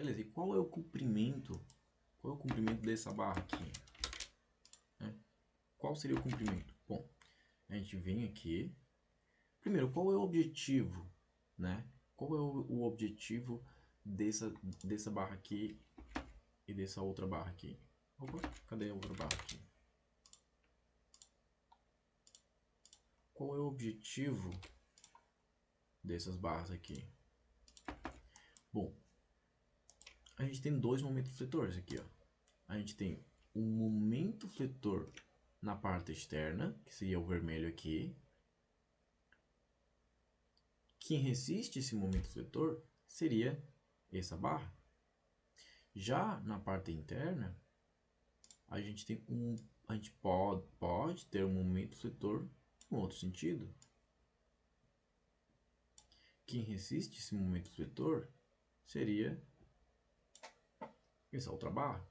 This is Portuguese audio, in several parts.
Beleza, e qual é o comprimento? Qual é o comprimento dessa barra aqui? Né? Qual seria o comprimento? Bom, a gente vem aqui. Primeiro, qual é o objetivo? Né? Qual é o objetivo dessa barra aqui e dessa outra barra aqui? Opa, cadê a outra barra aqui? Qual é o objetivo dessas barras aqui? Bom, a gente tem dois momentos fletores aqui, ó. A gente tem um momento fletor na parte externa, que seria o vermelho aqui. Quem resiste esse momento fletor seria essa barra. Já na parte interna, a gente pode ter um momento fletor no outro sentido. Quem resiste esse momento fletor seria essa outra barra.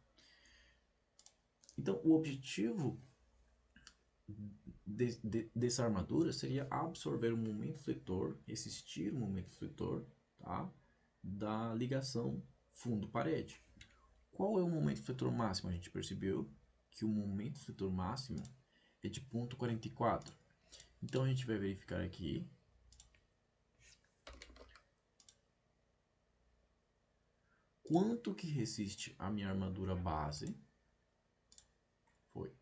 Então, o objetivo dessa armadura seria absorver o momento fletor, resistir o momento fletor, tá? Da ligação fundo-parede. Qual é o momento fletor máximo? A gente percebeu que o momento fletor máximo é de 0,44. Então a gente vai verificar aqui. Quanto que resiste a minha armadura base? Foi.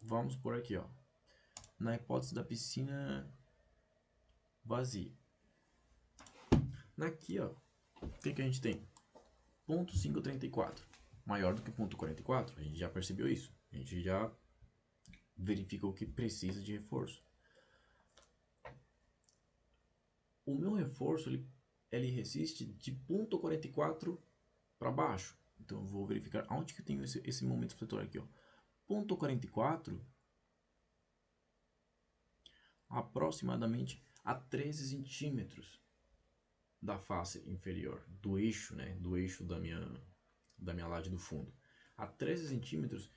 Vamos por aqui, ó. Na hipótese da piscina vazia. Aqui, ó, o que a gente tem? 0,534. Maior do que 0,44. A gente já percebeu isso. A gente já verificou que precisa de reforço. O meu reforço, ele resiste de 0,44 para baixo. Então, eu vou verificar onde que eu tenho esse momento fletor aqui, ó. 0,44 aproximadamente a 13 centímetros da face inferior, do eixo, né? Do eixo da minha laje do fundo. A 13 centímetros,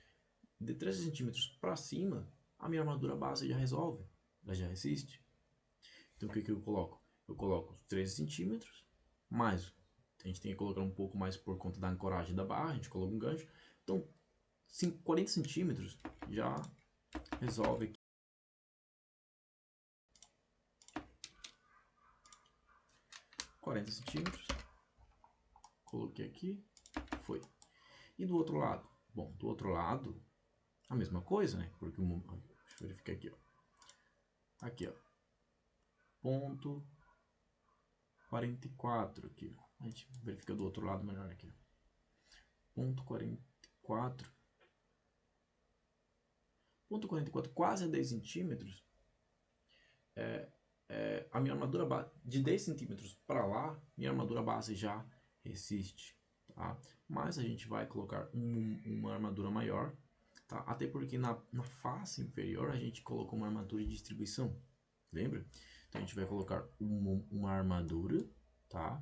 de 13 centímetros para cima, a minha armadura base já resolve, ela já resiste. Então, o que eu coloco? Eu coloco 13 centímetros, mais, a gente tem que colocar um pouco mais por conta da ancoragem da barra, a gente coloca um gancho. Então, 40 centímetros já resolve aqui. Coloquei aqui, foi. E do outro lado? Bom, do outro lado, a mesma coisa, né? Porque deixa eu verificar aqui, ó. Aqui, ó. Ponto 44 aqui. A gente verifica do outro lado melhor aqui. Ponto 44. Ponto 44, quase a 10 centímetros. A minha armadura base, de 10 centímetros para lá, minha armadura base já resiste. Tá? Mas a gente vai colocar uma armadura maior. Tá? Até porque na face inferior a gente colocou uma armadura de distribuição. Lembra? Então a gente vai colocar uma armadura, tá?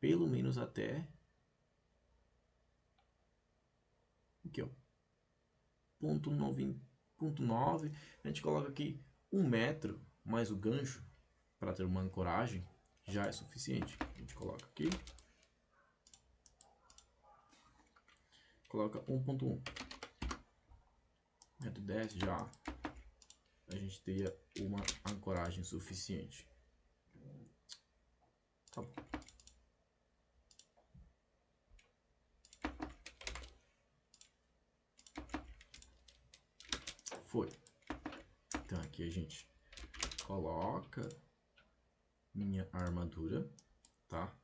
Pelo menos até aqui, ó, ponto 9. A gente coloca aqui 1 metro mais o gancho para ter uma ancoragem já é suficiente. A gente coloca aqui, coloca 1.1 metro 10, já a gente teria uma ancoragem suficiente. Tá bom. Foi. Então aqui a gente coloca minha armadura, tá?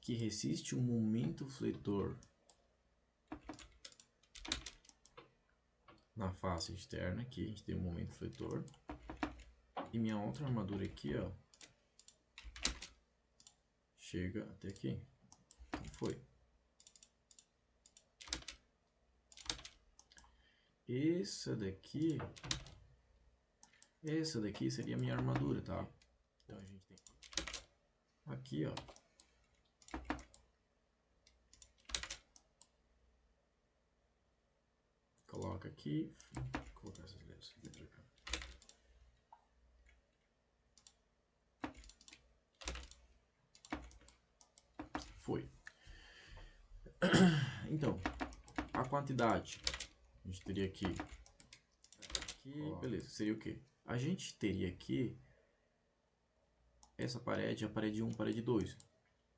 Que resiste um momento fletor na face externa. Aqui a gente tem um momento fletor. E minha outra armadura aqui, ó, chega até aqui. E foi. Essa daqui seria a minha armadura, tá? Então a gente tem aqui, ó. Coloca aqui, vou colocar essas letras aqui pra cá. Foi. Então, a quantidade, a gente teria aqui, beleza, seria o quê? A gente teria aqui essa parede, a parede 1, parede 2.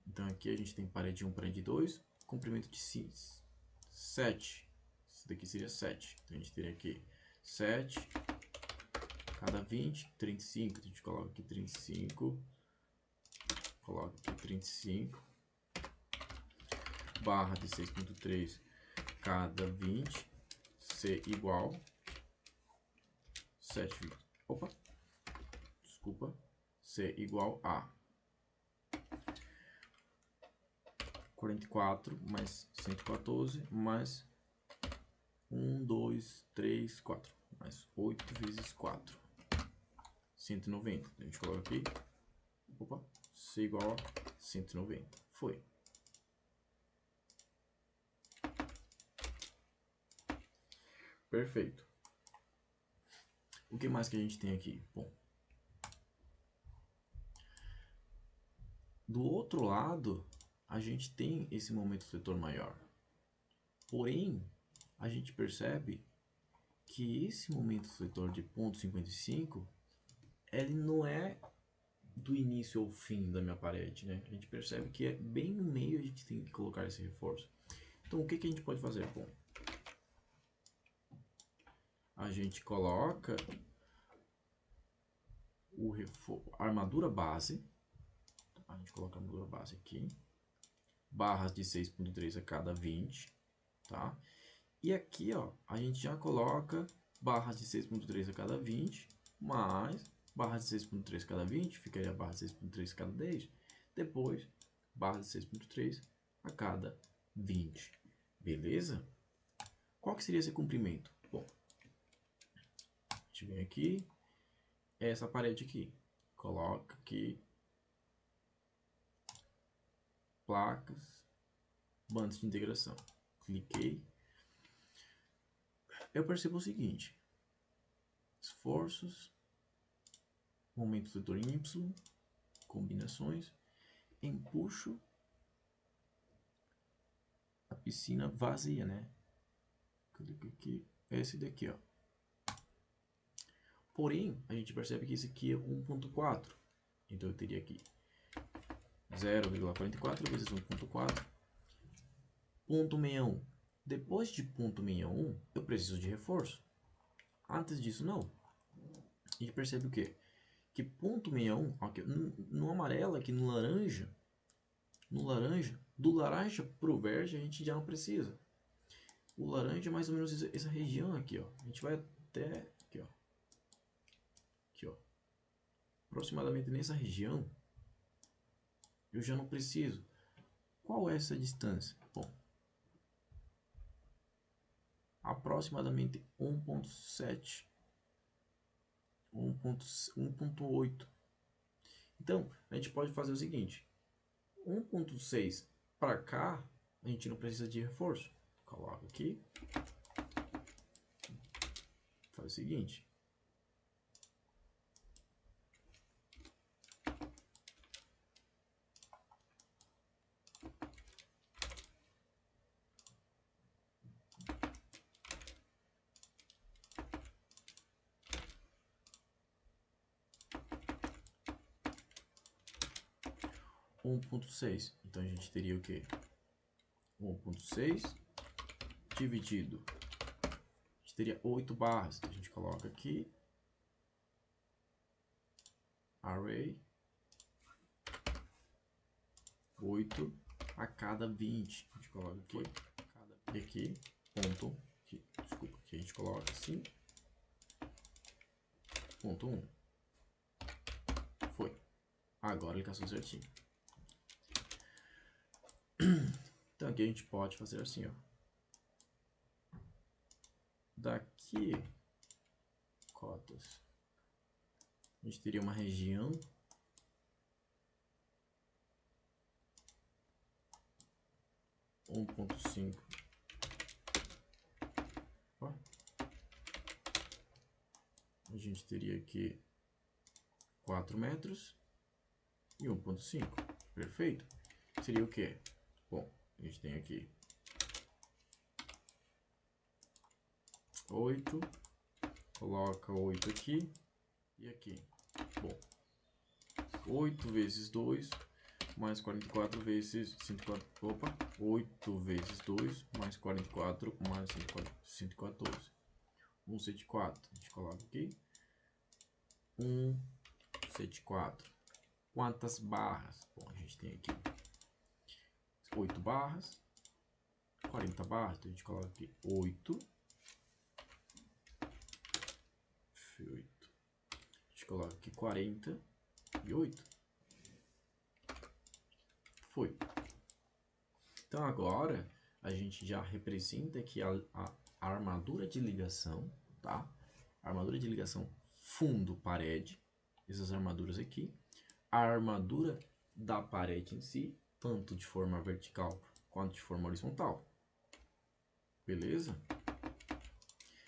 Então aqui a gente tem parede 1, parede 2, comprimento de 7. Isso daqui seria 7. Então a gente teria aqui 7, cada 20, 35. A gente coloca aqui 35, coloca aqui 35, barra de 6.3 cada 20, C igual 7, opa, desculpa, C igual a 44 mais 114 mais 1, 2, 3, 4, mais 8 vezes 4, 190. A gente coloca aqui, opa, C igual a 190. Foi. Perfeito. O que mais que a gente tem aqui? Bom, do outro lado, a gente tem esse momento fletor maior. Porém, a gente percebe que esse momento fletor de 0,55, ele não é do início ao fim da minha parede, né? A gente percebe que é bem no meio a gente tem que colocar esse reforço. Então, o que a gente pode fazer? Bom, a gente coloca a armadura base. A gente coloca a armadura base aqui. Barras de 6.3 a cada 20, tá? E aqui, ó, a gente já coloca barras de 6.3 a cada 20, mais barras de 6.3 a cada 20, ficaria barra de 6.3 a cada 10, depois barra de 6.3 a cada 20, beleza? Qual que seria esse comprimento? Bom, a gente vem aqui, essa parede aqui, coloca aqui, placas, bandas de integração, cliquei, eu percebo o seguinte, esforços, momento fletor em Y, combinações, empuxo, a piscina vazia, né? Clica aqui, esse daqui, ó. Porém, a gente percebe que esse aqui é 1.4, então eu teria aqui 0,44 vezes 1.4, ponto 61. Depois de ponto 61, eu preciso de reforço. Antes disso, não. A gente percebe o quê? Que ponto 61, aqui, no amarelo, aqui no laranja, do laranja pro verde a gente já não precisa. O laranja é mais ou menos essa região aqui, ó. A gente vai até aqui, ó. Aqui, ó. Aproximadamente nessa região, eu já não preciso. Qual é essa distância? Bom, aproximadamente 1.7, 1.8. Então, a gente pode fazer o seguinte: 1.6 para cá, a gente não precisa de reforço. Coloca aqui. Faz o seguinte. Então a gente teria o que? 1.6 dividido. A gente teria 8 barras. A gente coloca aqui. Array 8 a cada 20. A gente coloca aqui. E aqui, ponto. Aqui, desculpa, aqui a gente coloca assim. Ponto 1. Foi. Agora ele caçou certinho. Então aqui a gente pode fazer assim, ó. Daqui, cotas, a gente teria uma região um 1.5. A gente teria aqui 4 metros e 1.5. Perfeito. Seria o quê? Bom, a gente tem aqui 8, coloca 8 aqui e aqui. Bom, 8 vezes 2 mais 44 vezes 104, opa, 8 vezes 2 mais 44 mais 114. 174, a gente coloca aqui. 174. Quantas barras? Bom, a gente tem aqui 8 barras, 40 barras, então a gente coloca aqui 8. A gente coloca aqui 48. Foi. Então agora a gente já representa aqui a armadura de ligação, tá? Armadura de ligação fundo-parede, essas armaduras aqui. A armadura da parede em si, tanto de forma vertical quanto de forma horizontal. Beleza?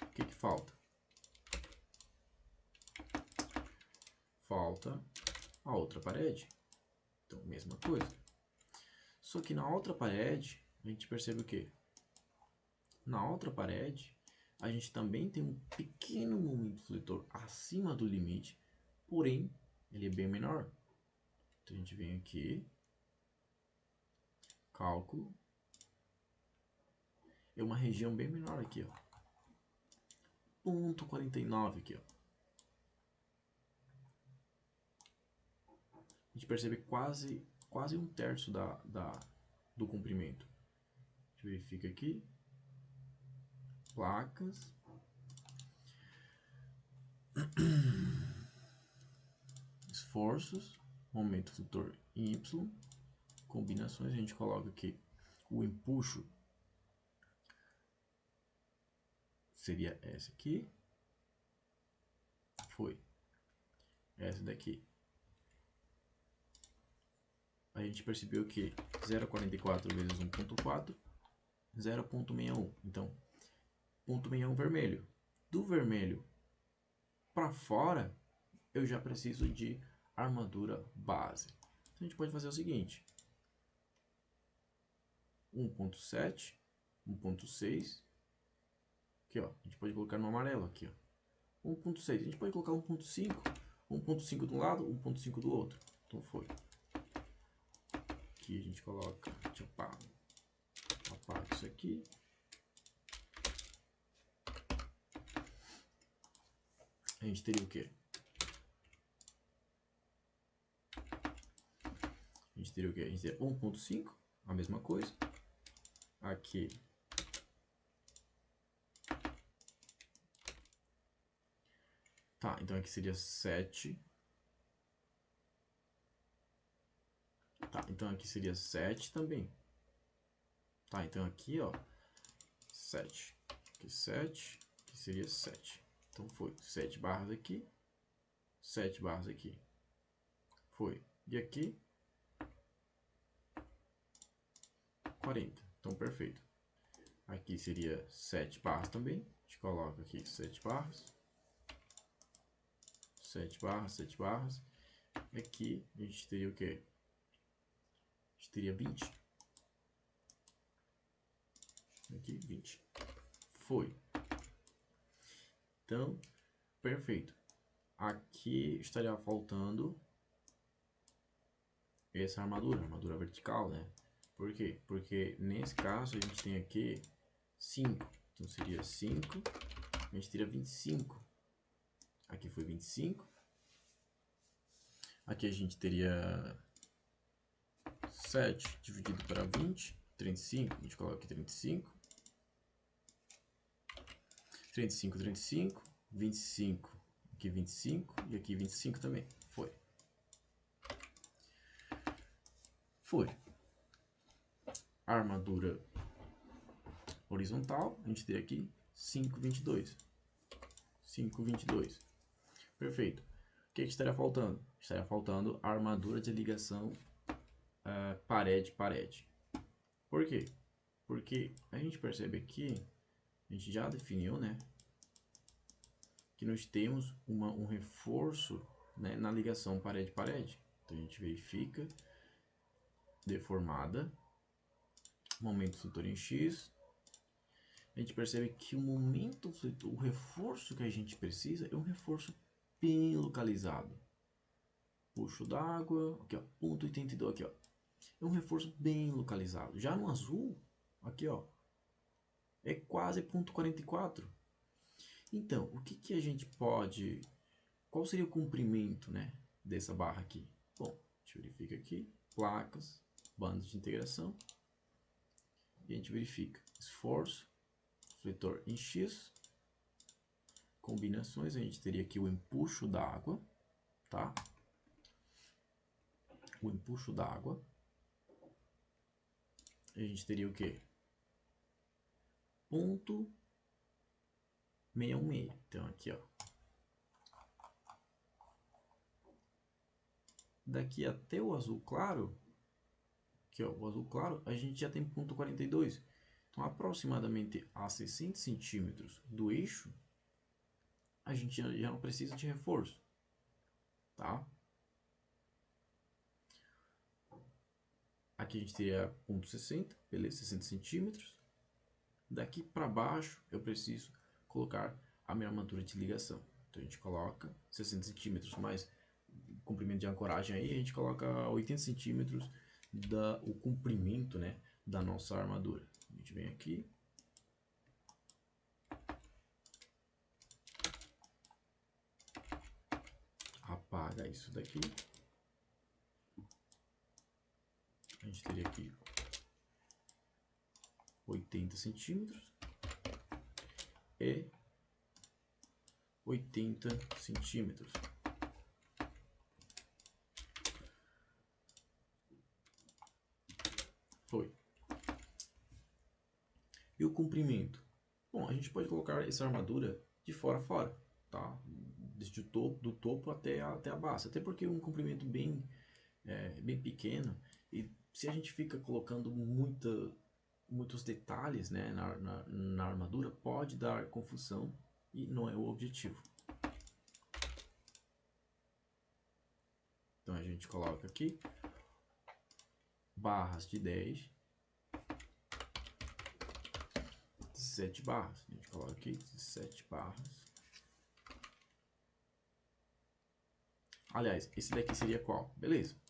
O que falta? Falta a outra parede. Então, mesma coisa. Só que na outra parede, a gente percebe o quê? Na outra parede, a gente também tem um pequeno momento fletor acima do limite, porém, ele é bem menor. Então, a gente vem aqui, cálculo, é uma região bem menor aqui, ó. 0,49 aqui, ó. A gente percebe quase 1/3 do comprimento. A gente verifica aqui. Placas. Esforços. Momento flutor Y. Combinações. A gente coloca aqui o empuxo. Seria essa aqui. Foi. Essa daqui. A gente percebeu que 0,44 vezes 1,4, 0,61. Então, 0,61 vermelho. Do vermelho para fora, eu já preciso de armadura base. Então, a gente pode fazer o seguinte. 1,7, 1,6. Aqui, ó. A gente pode colocar no amarelo aqui, ó. 1,6. A gente pode colocar 1,5. 1,5 de um lado, 1,5 do outro. Então, foi. Aqui a gente coloca, deixa eu apagar isso aqui. A gente teria o quê? A gente teria 1,5, a mesma coisa. Aqui. Tá, então aqui seria 7. Tá, então aqui seria 7 também. Tá, então aqui, ó, 7. Aqui 7, aqui seria 7. Então foi 7 barras aqui, 7 barras aqui. Foi. E aqui, 40. Então, perfeito. Aqui seria 7 barras também. A gente coloca aqui 7 barras. 7 barras, 7 barras. Aqui a gente teria o quê? A gente teria 20. Aqui, 20. Foi. Então, perfeito. Aqui estaria faltando essa armadura vertical, né? Por quê? Porque nesse caso a gente tem aqui 5. Então seria 5. A gente teria 25. Aqui foi 25. Aqui a gente teria 7 dividido para 20. 35. A gente coloca aqui 35. 35, 35. 25. Aqui 25. E aqui 25 também. Foi. Foi. Armadura horizontal, a gente tem aqui 5,22. 5,22. Perfeito. O que estaria faltando? Estaria faltando a armadura de ligação parede-parede. Por quê? Porque a gente percebe aqui, a gente já definiu, né? Que nós temos um reforço, né, na ligação parede-parede. Então a gente verifica deformada, momento fletor em X, a gente percebe que o momento fletor, o reforço que a gente precisa é um reforço bem localizado. Puxo d'água, aqui ó, 0,82 aqui ó. É um reforço bem localizado. Já no azul, aqui ó, é quase 0,44. Então, o que a gente pode... Qual seria o comprimento, né, dessa barra aqui? Bom, a gente verifica aqui, placas, bandas de integração. E a gente verifica esforço, fletor em X, combinações, a gente teria aqui o empuxo da água, tá? O empuxo da água. A gente teria o quê? 0,616. Então aqui, ó. Daqui até o azul claro, aqui ó, o azul claro, a gente já tem 0,42. Então aproximadamente a 60 centímetros do eixo, a gente já não precisa de reforço, tá? Aqui a gente teria 0,60, beleza, 60 centímetros. Daqui para baixo eu preciso colocar a minha armadura de ligação. Então a gente coloca 60 centímetros mais o comprimento de ancoragem aí, a gente coloca 80 centímetros o comprimento, né, da nossa armadura. A gente vem aqui. Apaga isso daqui. A gente teria aqui 80 centímetros e 80 centímetros. Foi. E o comprimento? Bom, a gente pode colocar essa armadura de fora a fora, tá? Desde o topo, do topo até a base. Até porque é um comprimento bem pequeno. E se a gente fica colocando muitos detalhes, né, na armadura, pode dar confusão e não é o objetivo. Então a gente coloca aqui barras de 10, 17 barras. A gente coloca aqui 17 barras. Aliás, esse daqui seria qual? Beleza.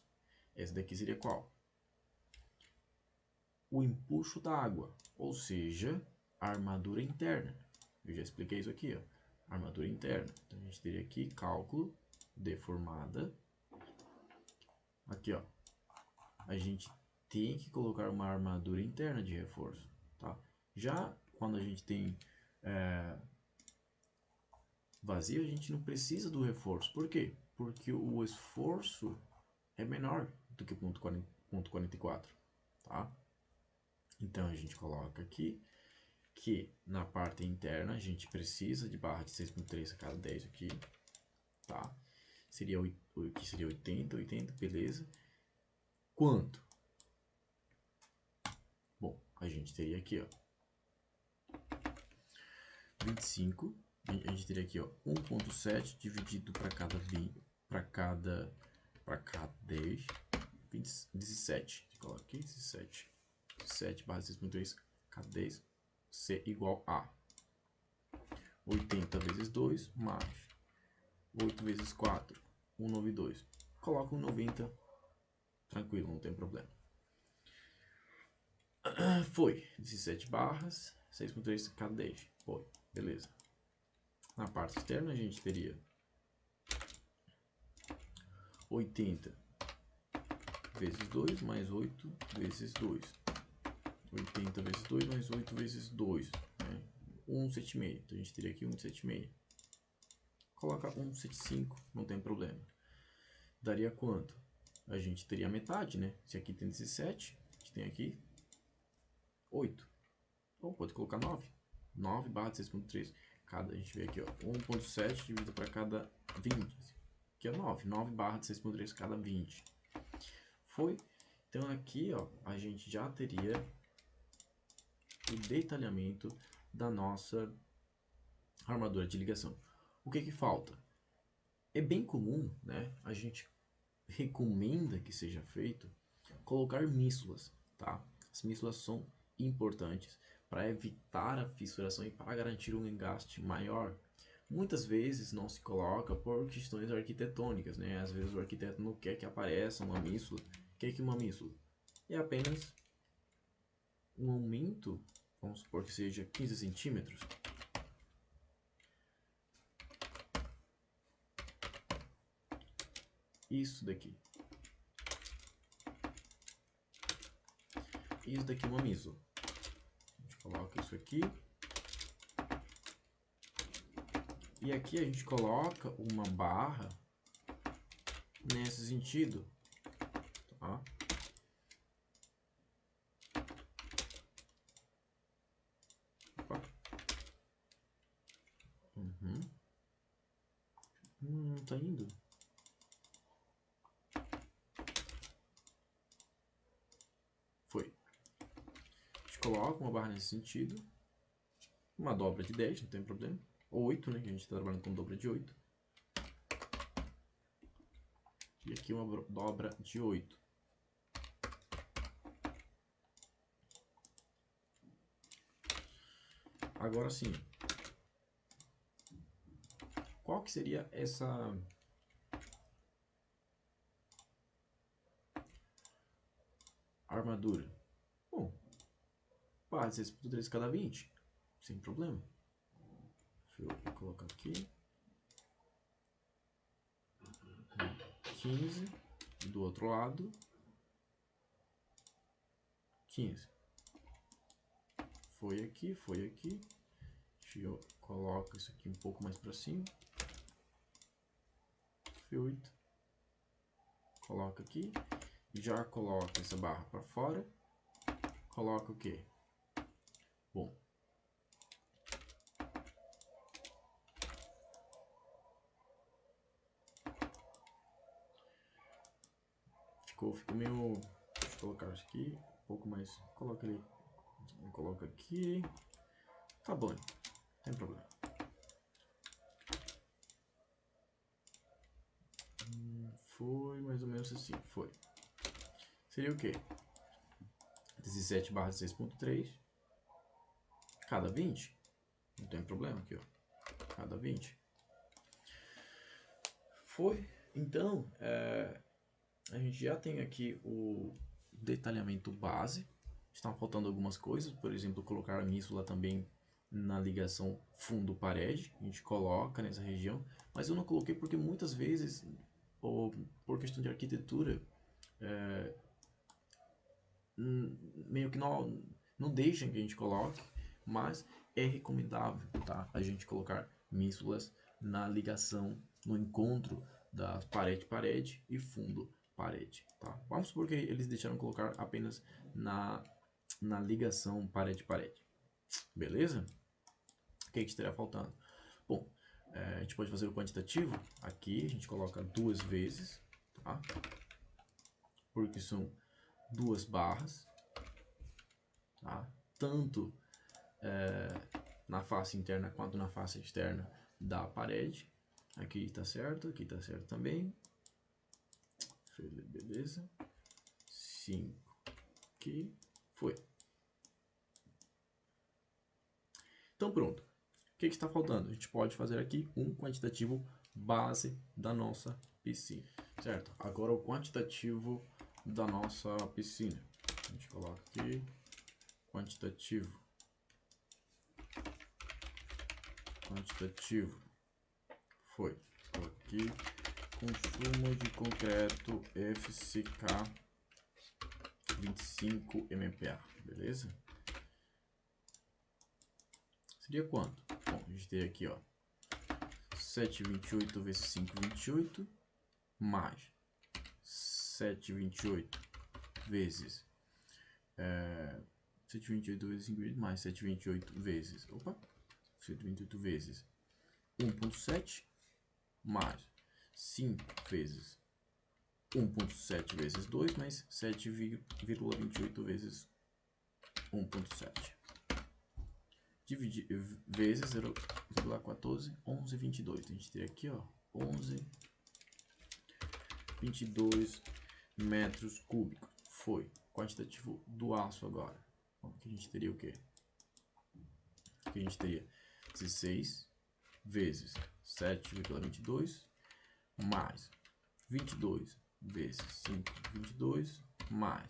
Esse daqui seria qual? O empuxo da água, ou seja, a armadura interna. Eu já expliquei isso aqui, ó. Armadura interna. Então a gente teria aqui cálculo deformada. Aqui, ó. A gente tem que colocar uma armadura interna de reforço, tá? Já quando a gente tem vazio, a gente não precisa do reforço. Por quê? Porque o esforço é menor do que 0,44, tá? Então a gente coloca aqui que na parte interna a gente precisa de barra de 6,3 a cada 10 aqui, tá? Aqui seria 80, beleza. Quanto? Bom, a gente teria aqui, ó, 25, a gente teria aqui, ó, 1,7 dividido para cada 20, para cada 10, 17. Coloca aqui, 17. 17 barra 6,3 cada 10, C igual a 80 vezes 2 mais 8 vezes 4, 192. Coloca 190, tranquilo, não tem problema. Foi 17 barras, 6,3 cada 10. Foi, beleza. Na parte externa a gente teria 80 vezes 2 mais 8 vezes 2. 80 vezes 2 mais 8 vezes 2. Né? 1,75. Então a gente teria aqui 1,75. Coloca 1,75, não tem problema. Daria quanto? A gente teria a metade, né? Se aqui tem 17, a gente tem aqui 8. Ou pode colocar 9. 9 barra 6,3. A gente vê aqui, ó, 1,7 dividido para cada 20. Aqui é 9. 9 barra 6,3 cada 20. Foi. Então aqui, ó, a gente já teria o detalhamento da nossa armadura de ligação. O que falta? É bem comum, né? A gente recomenda que seja feito colocar míssulas, tá? As míssulas são importantes para evitar a fissuração e para garantir um engaste maior. Muitas vezes não se coloca por questões arquitetônicas, né? Às vezes o arquiteto não quer que apareça uma mísula. O que é uma mísula? É apenas um aumento, vamos supor que seja 15 centímetros. Isso daqui. Isso daqui é uma mísula. A gente coloca isso aqui. E aqui a gente coloca uma barra nesse sentido. Tá? Opa. Não tá indo. Foi. A gente coloca uma barra nesse sentido. Uma dobra de 10, não tem problema. Ou 8, né? Que a gente está trabalhando com dobra de 8. E aqui uma dobra de 8. Agora sim. Qual que seria essa armadura? Bom, barra de 6.3 cada 20. Sem problema. Deixa eu colocar aqui. 15. Do outro lado. 15. Foi aqui, foi aqui. Eu coloco isso aqui um pouco mais para cima. F8. Coloca aqui. Já coloca essa barra para fora. Coloca o quê? Bom. Ficou meio... Deixa eu colocar isso aqui. Um pouco mais... Coloca ali. Coloca aqui. Tá bom. Não tem problema. Foi mais ou menos assim. Foi. Seria o quê? 17 barra 6.3. Cada 20. Não tem problema aqui, ó. Cada 20. Foi. Então, a gente já tem aqui o detalhamento base. Estão faltando algumas coisas. Por exemplo, colocar a mísula também na ligação fundo-parede. A gente coloca nessa região. Mas eu não coloquei porque muitas vezes, por questão de arquitetura, meio que não deixam que a gente coloque, mas é recomendável, tá? A gente colocar mísulas na ligação, no encontro da parede-parede e fundo-parede, tá? Vamos supor que eles deixaram colocar apenas na ligação parede-parede, beleza? O que estaria faltando? Bom, a gente pode fazer o quantitativo. Aqui a gente coloca 2 vezes, tá? Porque são 2 barras, tá? Tanto na face interna quanto na face externa da parede. Aqui está certo, aqui está certo também. Beleza. 5 aqui. Foi. Então pronto. O que está faltando? A gente pode fazer aqui um quantitativo base da nossa piscina, certo? Agora o quantitativo da nossa piscina. A gente coloca aqui quantitativo. Foi. Aqui consumo de concreto FCK 25 MPa, beleza? Seria quanto? Bom, a gente tem aqui, ó, 728 vezes 528 mais 728 vezes 728 vezes 528 mais 728 vezes 128 vezes 1.7 mais 5 vezes 1.7 vezes 2 mais 7,28 vezes 1.7. Dividir vezes 0,14, 11,22. A gente tem aqui, ó, 11,22 metros cúbicos. Foi. Quantitativo do aço agora. Bom, aqui a gente teria o quê? Aqui a gente teria 16 vezes 7,22 mais 22 vezes 5,22 mais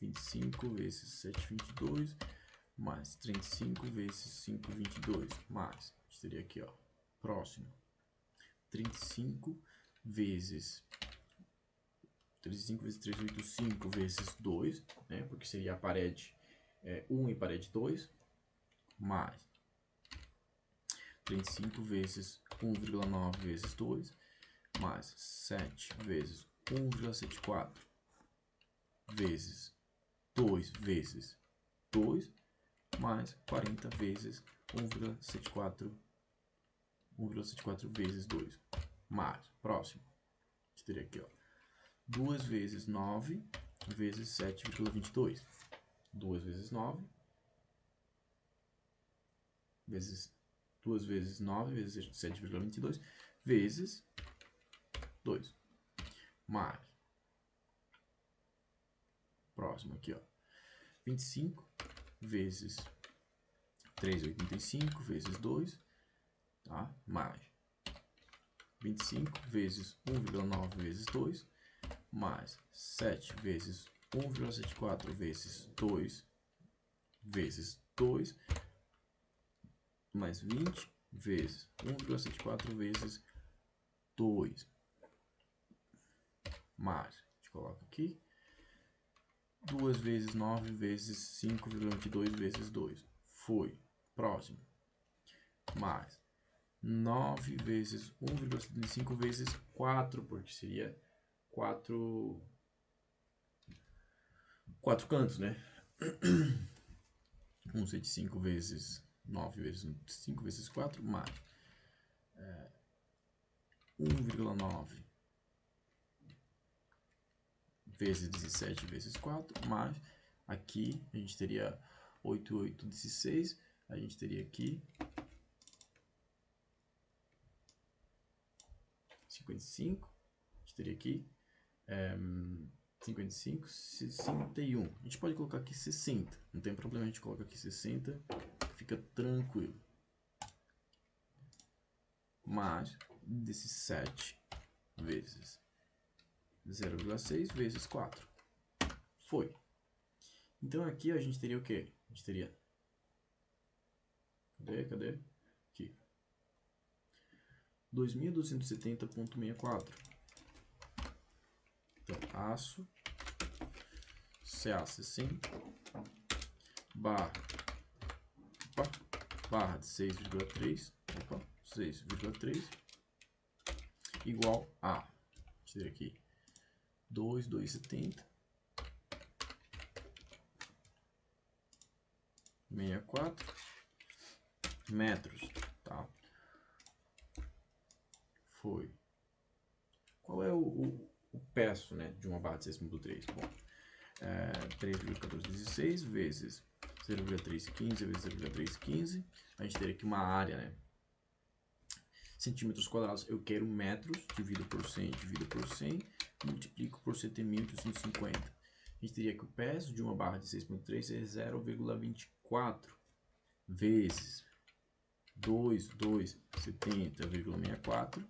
25 vezes 7,22 mais 35 vezes 5,22 mais, a gente teria aqui, ó, próximo, 35 vezes 385 vezes 2, né, porque seria a parede 1 e parede 2, mais 35 vezes 1,9 vezes 2, mais 7 vezes 1,74 vezes 2 vezes 2, mais 40 vezes 1,74 vezes 2, mais, próximo, a gente teria aqui, ó, 2 vezes 9 vezes 7,22, 2 vezes 9 vezes 2 vezes 9 vezes 7,22 vezes 2, mais, próximo aqui, ó, 25 vezes 3,85 vezes 2, tá? Mais 25 vezes 1,9 vezes 2, mais 7 vezes 1,74 vezes 2 vezes 2, mais 20 vezes 1,74 vezes 2, mais, a gente coloca aqui, 2 vezes 9 vezes 5,22 vezes 2, foi, próximo, mais 9 vezes 1,75 vezes 4, porque seria 4 cantos, né? 1,75 vezes 9 vezes 5 vezes 4, mais 1,9 vezes 17 vezes 4, mais aqui a gente teria 8, 8, 16, a gente teria aqui 55, a gente teria aqui 55, 61. A gente pode colocar aqui 60, não tem problema, a gente coloca aqui 60, fica tranquilo. Mais desses 7 vezes 0,6 vezes 4. Foi. Então aqui a gente teria o quê? A gente teria... Cadê? Aqui. 2.270,64. Então, aço CA60 barra de 6,3 igual a, deixa eu ver aqui, 2,270 64 metros, tá? Foi. Qual é o peso, né, de uma barra de 6,3? Bom, 3,1416 vezes 0,315 vezes 0,315, a gente teria aqui uma área, né? Centímetros quadrados, eu quero metros, divido por 100, multiplico por 7.850. A gente teria que o peso de uma barra de 6,3 é 0,24 vezes 2,270,64,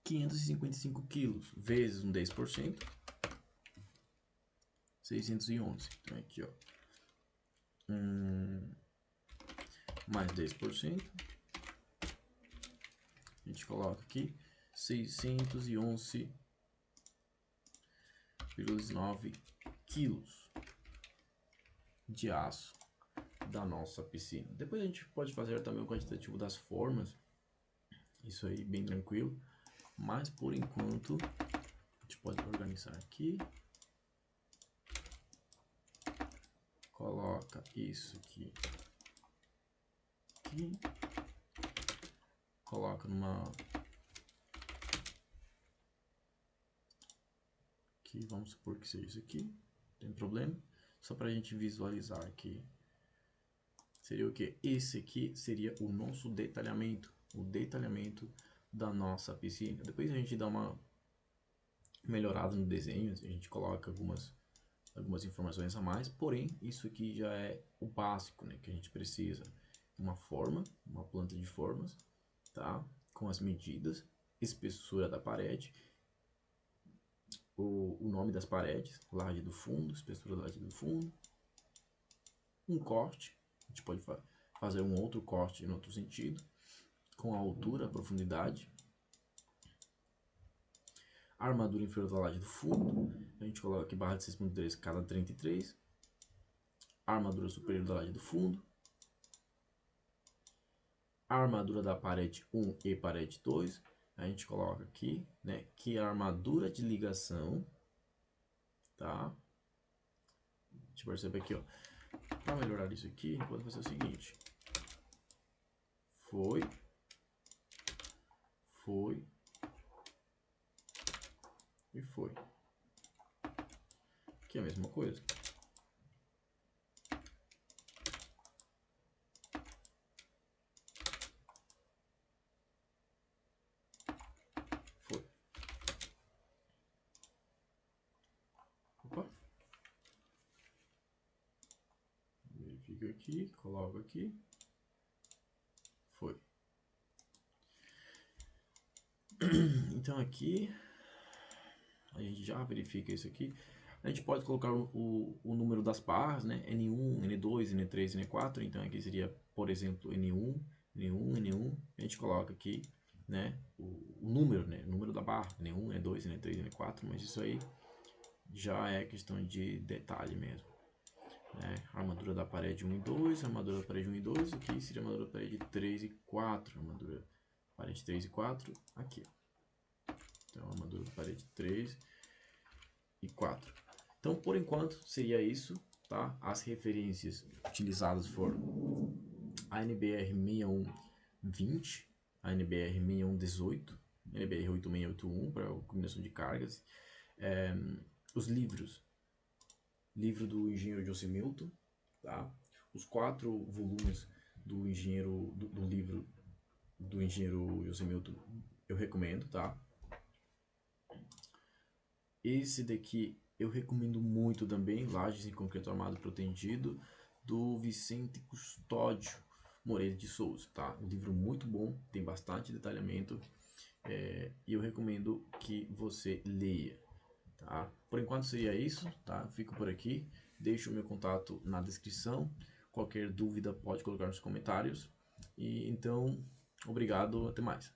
555 quilos, vezes um 10%, 611. Então aqui, ó, mais 10%, a gente coloca aqui 611,9 quilos de aço da nossa piscina. Depois a gente pode fazer também o quantitativo das formas, isso aí bem tranquilo, mas por enquanto a gente pode organizar aqui, coloca isso aqui, coloca numa, aqui, vamos supor que seja isso aqui, não tem problema, só para a gente visualizar aqui. Seria o que? Esse aqui seria o nosso detalhamento, o detalhamento da nossa piscina. Depois a gente dá uma melhorada no desenho, a gente coloca algumas algumas informações a mais, porém, isso aqui já é o básico, né, que a gente precisa. Uma forma, uma planta de formas, tá? Com as medidas, espessura da parede, o nome das paredes, laje do fundo, espessura da laje do fundo, um corte, a gente pode fazer um outro corte em outro sentido, com a altura, a profundidade, a armadura inferior da laje do fundo, a gente coloca aqui barra de 6.3 cada 33, a armadura superior da laje do fundo, a armadura da parede 1 e parede 2, a gente coloca aqui, né, que a armadura de ligação, tá? A gente percebe aqui, ó, para melhorar isso aqui, a gente pode fazer o seguinte, foi, e foi. Aqui é a mesma coisa. Foi. Opa. Verifica aqui, coloca aqui. Foi. Então aqui a gente já verifica isso aqui. A gente pode colocar o número das barras, né? N1, N2, N3, N4. Então aqui seria, por exemplo, N1, N1, N1. A gente coloca aqui, né? O número, né? O número da barra, N1, N2, N3, N4. Mas isso aí já é questão de detalhe mesmo. Né? Armadura da parede 1 e 2, armadura da parede 1 e 2. Aqui seria armadura da parede 3 e 4. Armadura da parede 3 e 4. Aqui. Então, armadura da parede 3 e 4. Então, por enquanto, seria isso, tá? As referências utilizadas foram a NBR 6120, a NBR 6118, NBR 8681 para a combinação de cargas, os livro do engenheiro José Milton, tá? Os 4 volumes do engenheiro do livro do engenheiro José Milton eu recomendo, tá? Esse daqui eu recomendo muito também, Lajes em Concreto Armado Protegido, do Vicente Custódio Moreira de Souza, tá? Um livro muito bom, tem bastante detalhamento e eu recomendo que você leia, tá? Por enquanto seria isso, tá? Fico por aqui, deixo o meu contato na descrição, qualquer dúvida pode colocar nos comentários e então, obrigado, até mais.